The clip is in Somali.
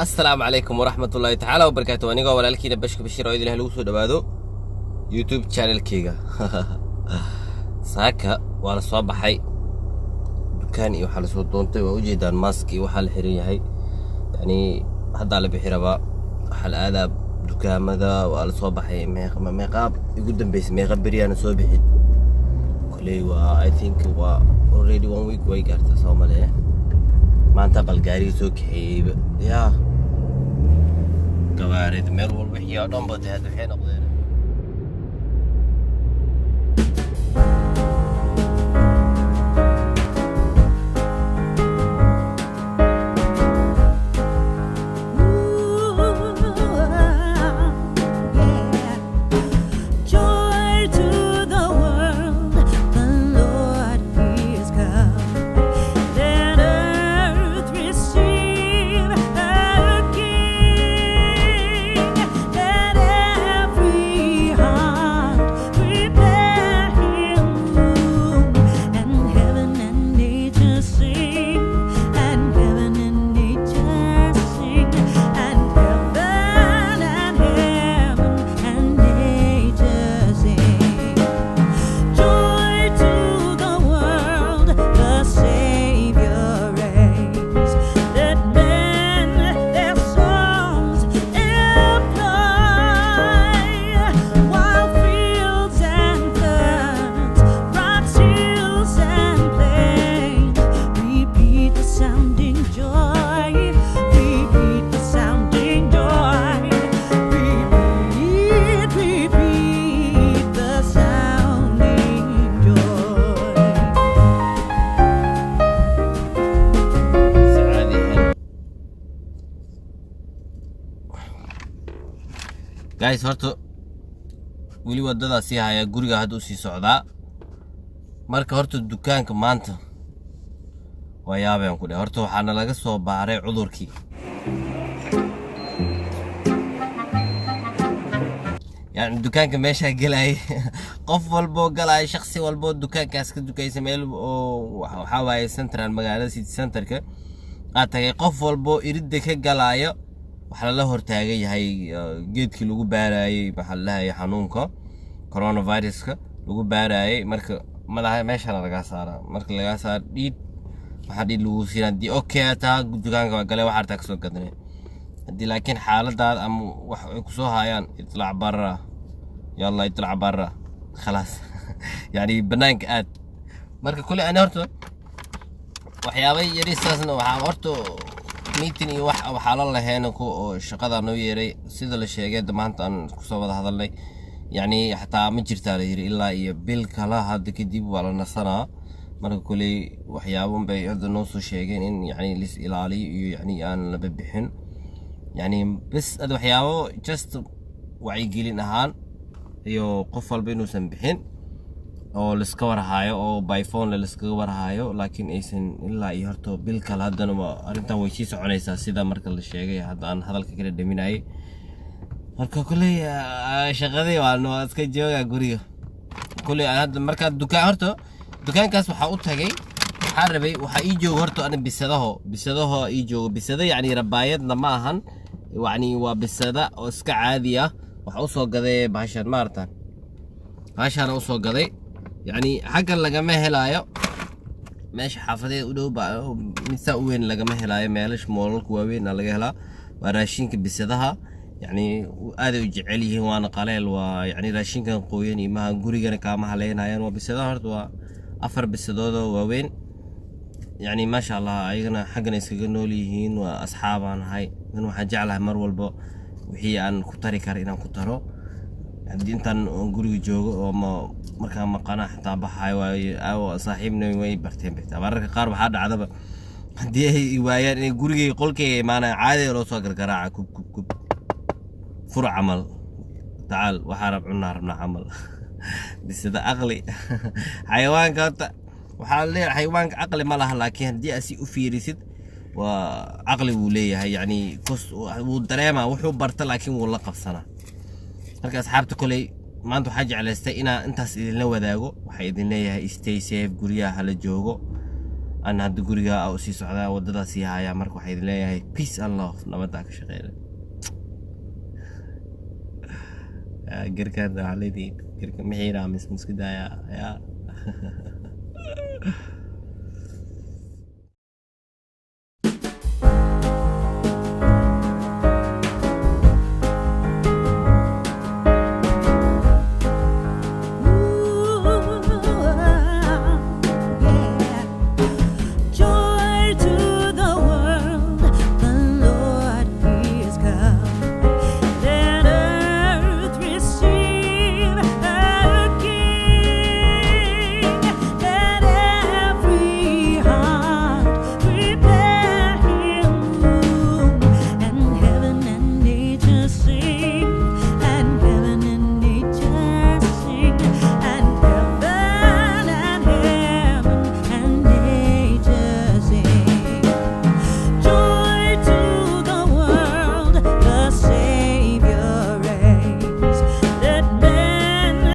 السلام عليكم ورحمة الله تعالى وبركاته. أنا قاول لكينا بشك بشير عيد له لوسو دبادو يوتيوب channel كيغا ساكا وأنا صوب حي دكاني وحال صوت دونتي ووجدان ماسكي وحال حرية هاي يعني هذا على بحربا حال آداب دكان ماذا وأنا صوب حي ميقاب يقدم بيس ميقاب بريانا صوب حي كلي و I think و already 1 week way قارتا صوم عليه ما أنت بالقاري سوق حيب يا قوارد ميل والوحياة دون بدهد الحين قضينا guys horta wili wadada si haya guriga haduu si socdaa marka horta dukaanka maanta waa yaabeen ku horta waxaana laga soo baaray cudurkii yani dukaanka meesha galay qof walbo galay shakhsi walbo dukaankaas ka dukaysa meel oo waxa waaye central magaalada city centerka qaatay qof walbo iridda ka galaayo waxa la hortaagay yahay geedkii lagu baarayay maxallaha xanuunka coronavirus-ka lagu baarayay marka malaha meesha laga saaraa marka laga saar dhiid waxa dhiid lagu siiyay di okay taa dukaanka galay waxa artag soo gadnay hadii laakiin xaaladaad ama wax ay ku soo hayaan itlaac barra yalla itlaac barra خلاص yani banaanka aad marka kulli aan horto waxyaabay yariisaasna waxa horto meeting iyo waxa la lahayn ku shaqada noo yeeray sida la sheegay maanta aan ku soo wada hadalnay yani xataa ma jirtaa la yiri ilaa iyo bil kala hadda kadib waa la nasanaa marka kulli waxyaaban bay hadda noo soo sheegeen in yani lis ilaaliyo iyo yani aan la bixin yani bas ad waxyaabo just wacyi gelin ahaan iyo qof walba inuu san bixin oo la iska warhayo oo by phone la iska warhayo laakiin aysan ilaa iyo horto bil kala hadana arintan way sii soconaysaa sida marka la sheegay hadda aan hadalka kala dhaminay marka kulli shaqadii waa iska jooga guriga kulli hadda marka dukaankaas waxa u tagay waxa rabay waxa ii joogo horto ana bisadaho ii joogo bisada yani rabaayadna ma ahan yani waa bisada oo iska caadi ah waxa u soo gaday baashan maartan baashan u soo gaday يعني حقا لقما هلايو ماشي حافظي ودو مثا وين لقما هلايو مالش مولك وين لقا هلا وراشينك بسدها يعني هذا يجعليه وانا قليل ويعني راشينك قويني ما غوريغنا كاما هلينايان وبسدها هرت وافر بسدودو وين يعني ما شاء الله ايغنا حقنا اسكا نوليهين واصحابان هاي من waxa jeclahay mar walba wixii aan ku tari karo inaan ku taro hadii intaan guriga joogo oo marka maqana xataa baxay waa saaxiibna way barteen bita mararka qaar waxa dhacdaba hadii ay waayaan in guriga qolkay maana caadi loo soo gargaraaca kub fur amal taal waxa rabna amal bisada aqli xayawaanka waxa leeyahay xayawaanka aqli ma laha laakiin hadii asi u fiirisid waa aqli uu leeyahay yani uu dareema wuxuu barta laakiin wuu la qabsana marka asxaabta kulay maanta waxa jeclaystay inaan intaas idin la wadaago waxa idin leeyahay stay safe guriyaha la joogo أنا هاد قرية أو سي سعودة وددا سيها يا مركو حيد لي peace and love نبدأ كشغيل قركان على دي قركان محيرة مسكدا يا